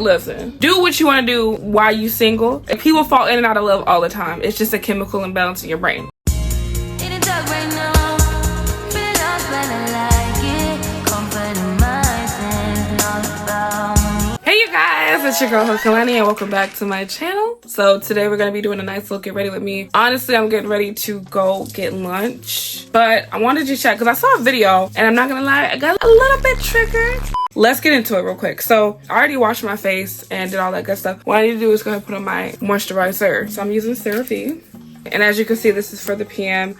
Listen, do what you want to do while you single. People fall in and out of love all the time. It's just a chemical imbalance in your brain. Hey you guys, it's your girl Kalani and welcome back to my channel. So today we're going to be doing a nice little get ready with me. Honestly, I'm getting ready to go get lunch, but I wanted to chat because I saw a video and I'm not gonna lie, I got a little bit triggered. Let's get into it real quick. So I already washed my face and did all that good stuff. What I need to do is go ahead and put on my moisturizer. So I'm using CeraVe, and as you can see, this is for the PM.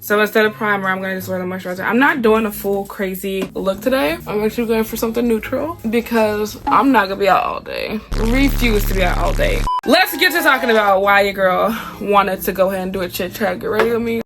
So instead of primer, I'm gonna just wear the moisturizer. I'm not doing a full crazy look today. I'm actually going for something neutral because I'm not gonna be out all day. Refuse to be out all day. Let's get to talking about why your girl wanted to go ahead and do a chit chat. Get ready with me.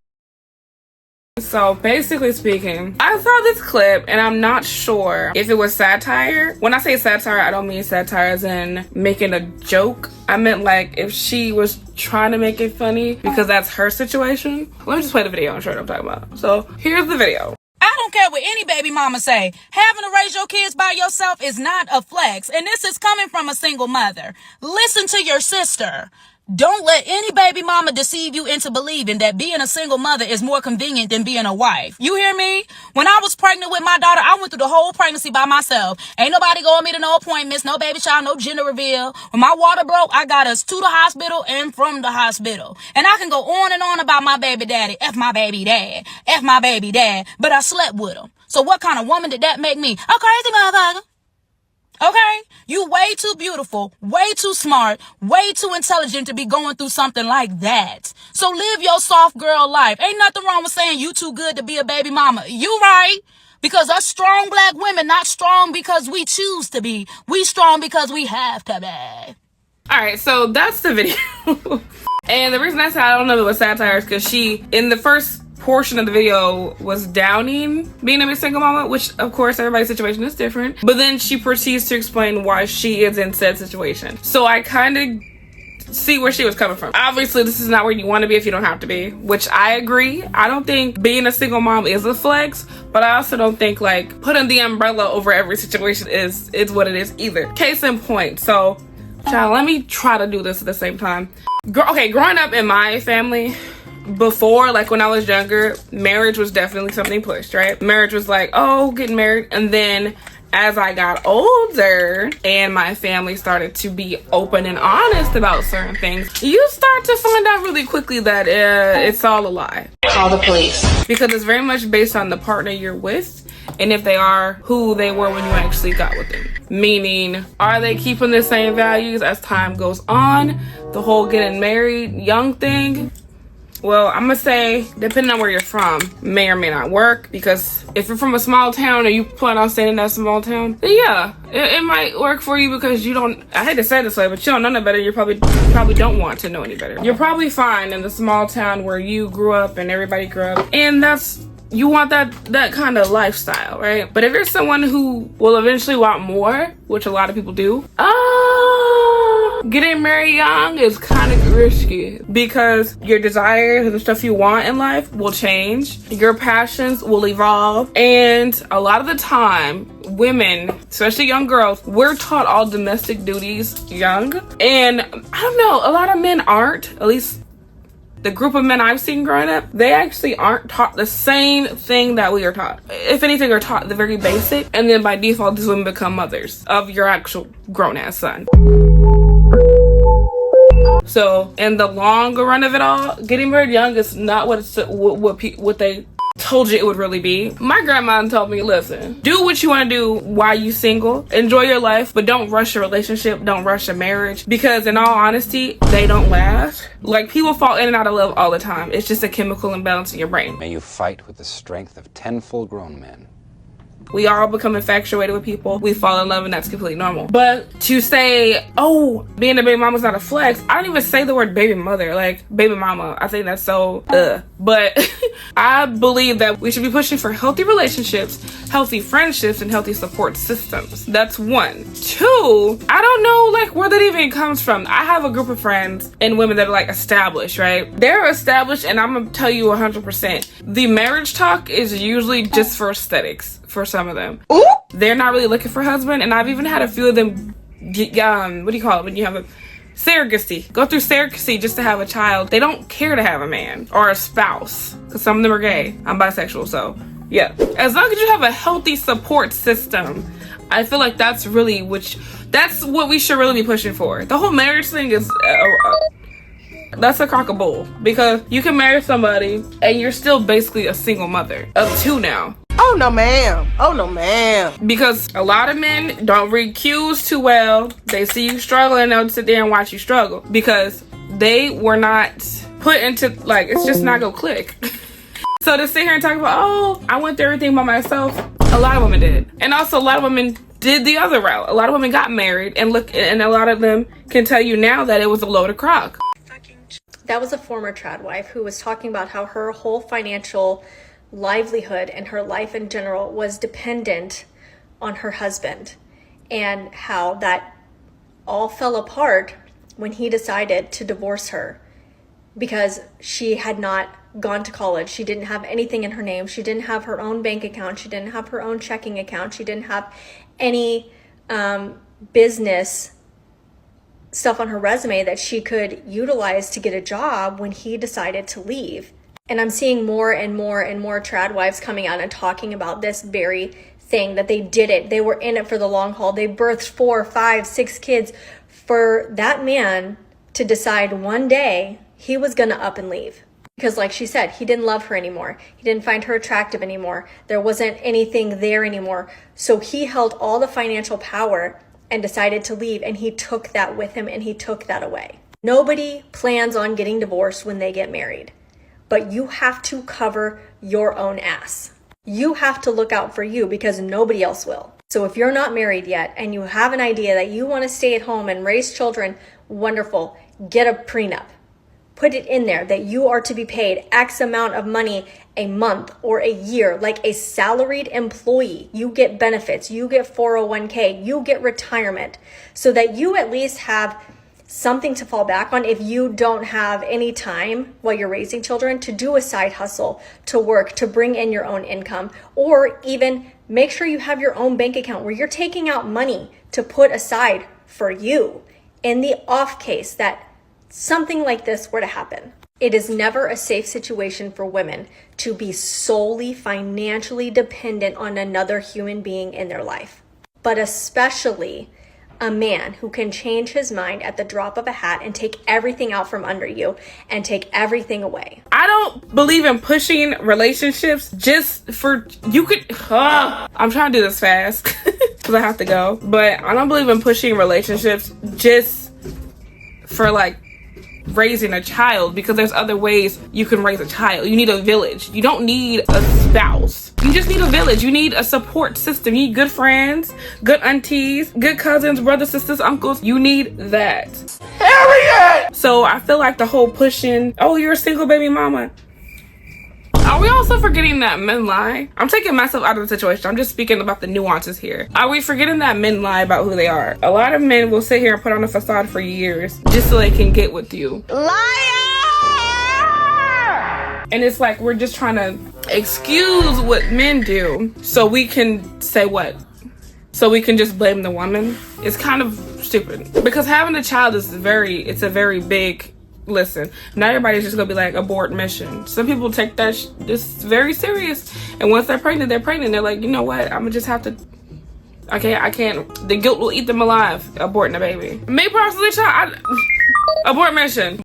So basically speaking, I saw this clip and I'm not sure if it was satire. When I say satire, I don't mean satire as in making a joke. I meant like if she was trying to make it funny because that's her situation. Let me just play the video and show you what I'm talking about. So here's the video. I don't care what any baby mama say. Having to raise your kids by yourself is not a flex. And this is coming from a single mother. Listen to your sister. Don't let any baby mama deceive you into believing that being a single mother is more convenient than being a wife. You hear me? When I was pregnant with my daughter, I went through the whole pregnancy by myself. Ain't nobody going me to no appointments, no baby shower, no gender reveal. When my water broke, I got us to the hospital and from the hospital. And I can go on and on about my baby daddy. F my baby dad. F my baby dad. But I slept with him. So what kind of woman did that make me? A crazy motherfucker. Okay? You way too beautiful, way too smart, way too intelligent to be going through something like that. So live your soft girl life. Ain't nothing wrong with saying you too good to be a baby mama. You right. Because us strong black women not strong because we choose to be. We strong because we have to be. Alright, so that's the video. And the reason I said I don't know if it was satire is because she, in the first portion of the video, was downing being a single mama, which of course everybody's situation is different, but then she proceeds to explain why she is in said situation. So I kind of see where she was coming from. Obviously this is not where you want to be if you don't have to be, which I agree. I don't think being a single mom is a flex, but I also don't think like putting the umbrella over every situation is what it is either. Case in point. So child, let me try to do this at the same time. Okay, growing up in my family, before, like when I was younger, marriage was definitely something pushed, right? Marriage was like, oh, getting married. And then as I got older and my family started to be open and honest about certain things, you start to find out really quickly that it's all a lie. Call the police. Because it's very much based on the partner you're with and if they are who they were when you actually got with them. Meaning, are they keeping the same values as time goes on? The whole getting married young thing? Well, I'm gonna say, depending on where you're from, may or may not work, because if you're from a small town or you plan on staying in that small town, then yeah, it might work for you because you don't, I hate to say it this way, but you don't know no better. You probably don't want to know any better. You're probably fine in the small town where you grew up and everybody grew up, and you want that kind of lifestyle, right? But if you're someone who will eventually want more, which a lot of people do, getting married young is kind of risky because your desires and the stuff you want in life will change. Your passions will evolve. And a lot of the time, women, especially young girls, we're taught all domestic duties young. And I don't know, a lot of men aren't, at least the group of men I've seen growing up, they actually aren't taught the same thing that we are taught. If anything, are taught the very basic. And then by default, these women become mothers of your actual grown-ass son. So in the longer run of it all, getting married young is not what they told you it would really be. My grandma told me, listen, do what you want to do while you single. Enjoy your life, but don't rush a relationship. Don't rush a marriage. Because in all honesty, they don't last. Like, people fall in and out of love all the time. It's just a chemical imbalance in your brain. May you fight with the strength of 10 full-grown men. We all become infatuated with people. We fall in love and that's completely normal. But to say, oh, being a baby mama's not a flex, I don't even say the word baby mother, like baby mama. I think that's so, But I believe that we should be pushing for healthy relationships, healthy friendships, and healthy support systems. That's one. Two, I don't know like where that even comes from. I have a group of friends and women that are like established, right? They're established, and I'm gonna tell you 100%. The marriage talk is usually just for aesthetics for some of them. Ooh. They're not really looking for a husband, and I've even had a few of them what do you call it when you have a surrogacy? Go through surrogacy just to have a child. They don't care to have a man or a spouse, because some of them are gay. I'm bisexual, so yeah. As long as you have a healthy support system, I feel like that's what we should really be pushing for. The whole marriage thing is that's a crock of bull, because you can marry somebody and you're still basically a single mother of 2 now. Oh no ma'am. Oh no ma'am. Because a lot of men don't read cues too well. They see you struggling, they'll sit there and watch you struggle because they were not put into, like, it's just not gonna click. So to sit here and talk about, oh, I went through everything by myself, a lot of women did. And also a lot of women did the other route. A lot of women got married, and a lot of them can tell you now that it was a load of crock. That was a former trad wife who was talking about how her whole financial livelihood and her life in general was dependent on her husband, and how that all fell apart when he decided to divorce her because she had not gone to college. She didn't have anything in her name. She didn't have her own bank account. She didn't have her own checking account. She didn't have any business stuff on her resume that she could utilize to get a job when he decided to leave. And I'm seeing more and more and more trad wives coming out and talking about this very thing, that they did it. They were in it for the long haul. They birthed 4, 5, 6 kids for that man to decide one day he was gonna up and leave. Because like she said, he didn't love her anymore. He didn't find her attractive anymore. There wasn't anything there anymore. So he held all the financial power and decided to leave, and he took that with him, and he took that away. Nobody plans on getting divorced when they get married, but you have to cover your own ass. You have to look out for you, because nobody else will. So if you're not married yet and you have an idea that you want to stay at home and raise children, wonderful. Get a prenup. Put it in there that you are to be paid X amount of money a month or a year, like a salaried employee. You get benefits, you get 401k, you get retirement, so that you at least have something to fall back on if you don't have any time while you're raising children to do a side hustle, to work, to bring in your own income, or even make sure you have your own bank account where you're taking out money to put aside for you in the off case that something like this were to happen. It is never a safe situation for women to be solely financially dependent on another human being in their life, but especially a man who can change his mind at the drop of a hat and take everything out from under you and take everything away. I don't believe in pushing relationships just for, you could, I'm trying to do this fast because I have to go, but I don't believe in pushing relationships just for like raising a child, because there's other ways you can raise a child. You need a village. You don't need a spouse. You just need a village. You need a support system. You need good friends, good aunties, good cousins, brothers, sisters, uncles. You need that. Harriet! So I feel like the whole pushing, oh, you're a single baby mama. Are we also forgetting that men lie? I'm taking myself out of the situation. I'm just speaking about the nuances here. Are we forgetting that men lie about who they are? A lot of men will sit here and put on a facade for years just so they can get with you. Liar! And it's like we're just trying to excuse what men do so we can say what? So we can just blame the woman? It's kind of stupid. Because having a child is it's a very big, listen, not everybody's just gonna be like abort mission. Some people take that just very serious, and once they're pregnant, they're like, you know what, I'm gonna just have to, I can't, the guilt will eat them alive, aborting a baby. Me personally, child, abort mission.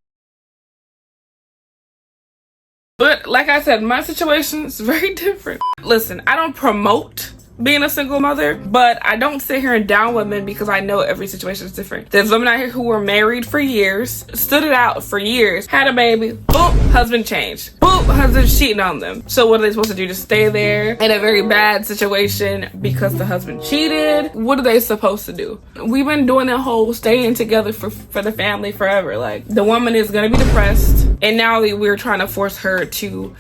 But like I said, my situation is very different. Listen, I don't promote being a single mother, but I don't sit here and down women because I know every situation is different. There's women out here who were married for years, stood it out for years, had a baby, boom, husband changed, boom, husband's cheating on them. So what are they supposed to do? Just stay there in a very bad situation because the husband cheated? What are they supposed to do? We've been doing that whole staying together for the family forever. Like, the woman is gonna be depressed, and now we're trying to force her to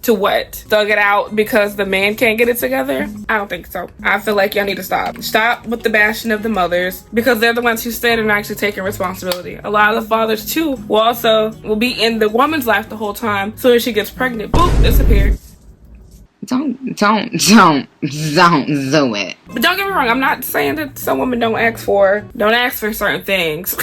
what? Thug it out because the man can't get it together? I don't think so. I feel like y'all need to stop. Stop with the bashing of the mothers, because they're the ones who stand and actually taking responsibility. A lot of the fathers too will be in the woman's life the whole time. So when she gets pregnant, boop, disappear. don't do it. But don't get me wrong, I'm not saying that some women don't ask for certain things.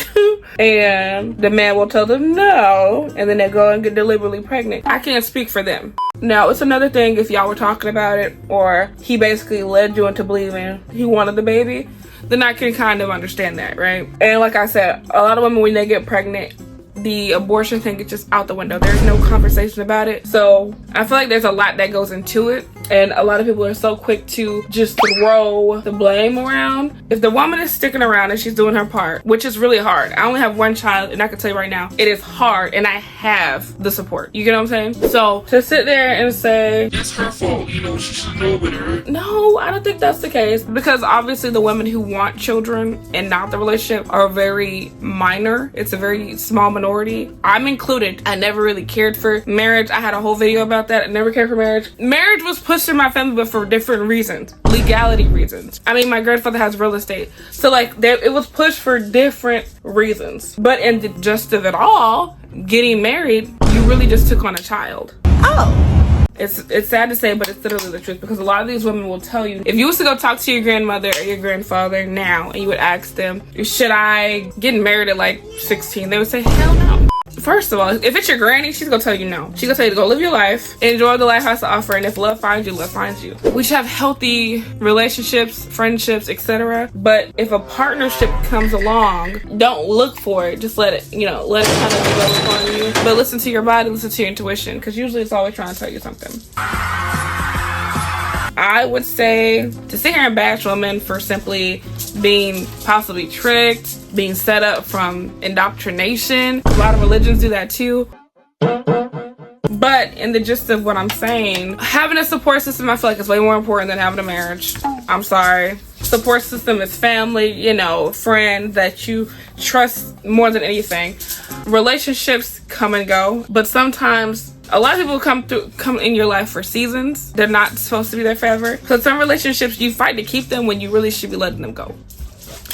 And the man will tell them no, and then they go and get deliberately pregnant. I can't speak for them. Now, it's another thing if y'all were talking about it, or he basically led you into believing he wanted the baby, then I can kind of understand that, right? And like I said, a lot of women, when they get pregnant, the abortion thing is just out the window. There's no conversation about it. So I feel like there's a lot that goes into it, and a lot of people are so quick to just throw the blame around. If the woman is sticking around and she's doing her part, which is really hard. I only have one child, and I can tell you right now, it is hard, and I have the support. You get what I'm saying? So to sit there and say it's her fault, you know, she should go with her. No, I don't think that's the case, because obviously the women who want children and not the relationship are very minor. It's a very small minority. I'm included. I never really cared for marriage. I had a whole video about that. I never cared for marriage. Marriage was pushed in my family, but for different reasons. Legality reasons. I mean, my grandfather has real estate. So like, it was pushed for different reasons. But in the gist of it all, getting married, you really just took on a child. Oh. It's sad to say, but it's literally the truth, because a lot of these women will tell you, if you was to go talk to your grandmother or your grandfather now and you would ask them, should I get married at like 16? They would say, hell no. First of all, if it's your granny, she's gonna tell you no. She's gonna tell you to go live your life, enjoy the life has to offer, and if love finds you, love finds you. We should have healthy relationships, friendships, etc. But if a partnership comes along, don't look for it. Just let it, let it kind of develop on you. But listen to your body, listen to your intuition, because usually it's always trying to tell you something. I would say to sit here and bash women for simply being possibly tricked, being set up from indoctrination. A lot of religions do that too. But in the gist of what I'm saying, having a support system, I feel like is way more important than having a marriage. I'm sorry. Support system is family, friends that you trust more than anything. Relationships come and go, but sometimes a lot of people come in your life for seasons. They're not supposed to be there forever. So some relationships, you fight to keep them when you really should be letting them go.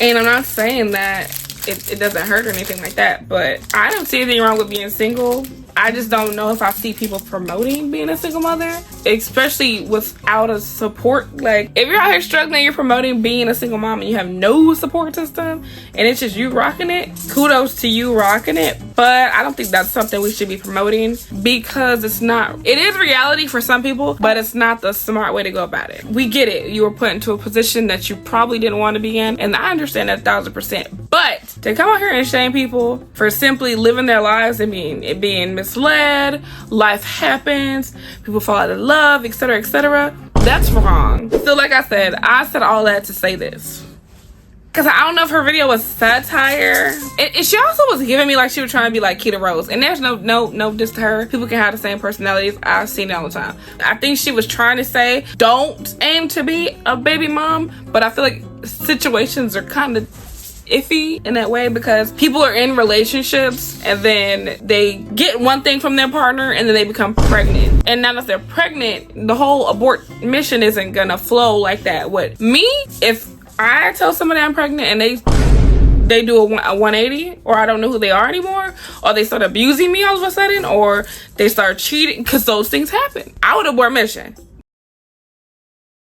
And I'm not saying that it doesn't hurt or anything like that, but I don't see anything wrong with being single. I just don't know if I see people promoting being a single mother, especially without a support. Like, if you're out here struggling, you're promoting being a single mom and you have no support system and it's just you rocking it, kudos to you rocking it. But I don't think that's something we should be promoting, because it is reality for some people, but it's not the smart way to go about it. We get it. You were put into a position that you probably didn't want to be in, and I understand that 1000%. But to come out here and shame people for simply living their lives and being misled, life happens, people fall out of love, etc., that's wrong. So like I said all that to say this, because I don't know if her video was satire. And she also was giving me like she was trying to be like Keita Rose, and there's no diss to her. People can have the same personalities. I've seen it all the time. I think she was trying to say don't aim to be a baby mom, but I feel like situations are kind of iffy in that way, because people are in relationships and then they get one thing from their partner and then they become pregnant. And now that they're pregnant, the whole abort mission isn't gonna flow like that. With me, if I tell somebody I'm pregnant and they do a 180, or I don't know who they are anymore, or they start abusing me all of a sudden, or they start cheating, because those things happen, I would abort mission.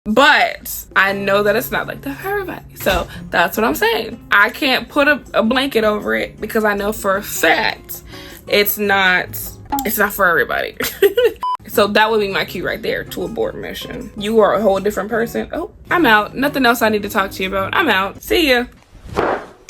But I know that it's not like that for everybody. So that's what I'm saying. I can't put a blanket over it, because I know for a fact it's not for everybody. So that would be my cue right there to abort mission. You are a whole different person. Oh, I'm out. Nothing else I need to talk to you about. I'm out. See ya.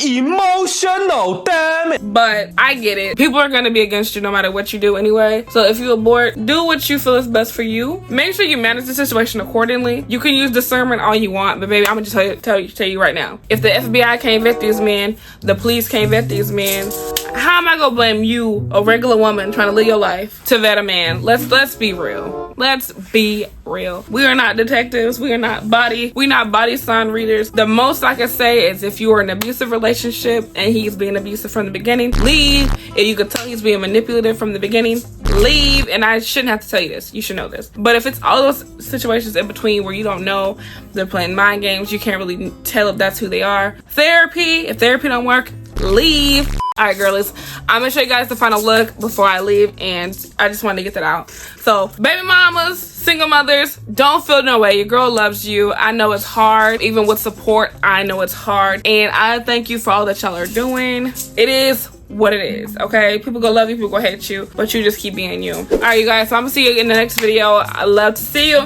Emotional, damn it. But I get it. People are going to be against you no matter what you do anyway. So if you abort, do what you feel is best for you. Make sure you manage the situation accordingly. You can use discernment all you want, but baby, I'm gonna just tell you right now. If the FBI can't vet these men, the police can't vet these men, how am I gonna blame you, a regular woman trying to live your life, to vet a man? Let's be real. Let's be real. We are not detectives. We're not body sign readers. The most I can say is, if you are in an abusive relationship and he's being abusive from the beginning, leave. If you could tell he's being manipulative from the beginning, leave. And I shouldn't have to tell you this. You should know this. But if it's all those situations in between where you don't know, they're playing mind games, you can't really tell if that's who they are. If therapy don't work, leave. All right, girlies, I'm gonna show you guys the final look before I leave, and I just wanted to get that out. So, baby mamas, Single mothers, don't feel no way. Your girl loves you. I know it's hard. Even with support, I know it's hard. And I thank you for all that y'all are doing. It is what it is, okay? People gonna love you, people gonna hate you, but you just keep being you. All right, you guys, so I'm gonna see you in the next video. I love to see you.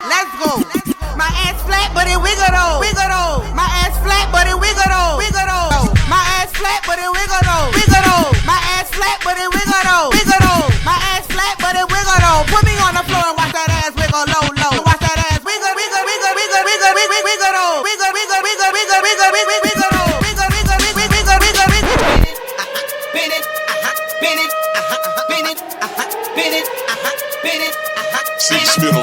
Let's go. My ass flat, but it wiggle though. Wiggle though. My ass flat, but it wiggle though. Wiggle though. My ass flat, but it wiggle though. Wiggle though. My ass flat, but it wiggle though. Wiggle though. My ass flat, but it wiggle though. Put me on the floor and watch that ass wiggle low, low. Watch that ass wiggle, wiggle, wiggle, wiggle, wiggle, wiggle, wiggle though. Wiggle, wiggle, wiggle, wiggle, wiggle, wiggle, wiggle though. Wiggle, wiggle, wiggle, wiggle, wiggle, wiggle. Spin it, spin it, spin it, spin it, spin it, spin it, spin it. 6 middle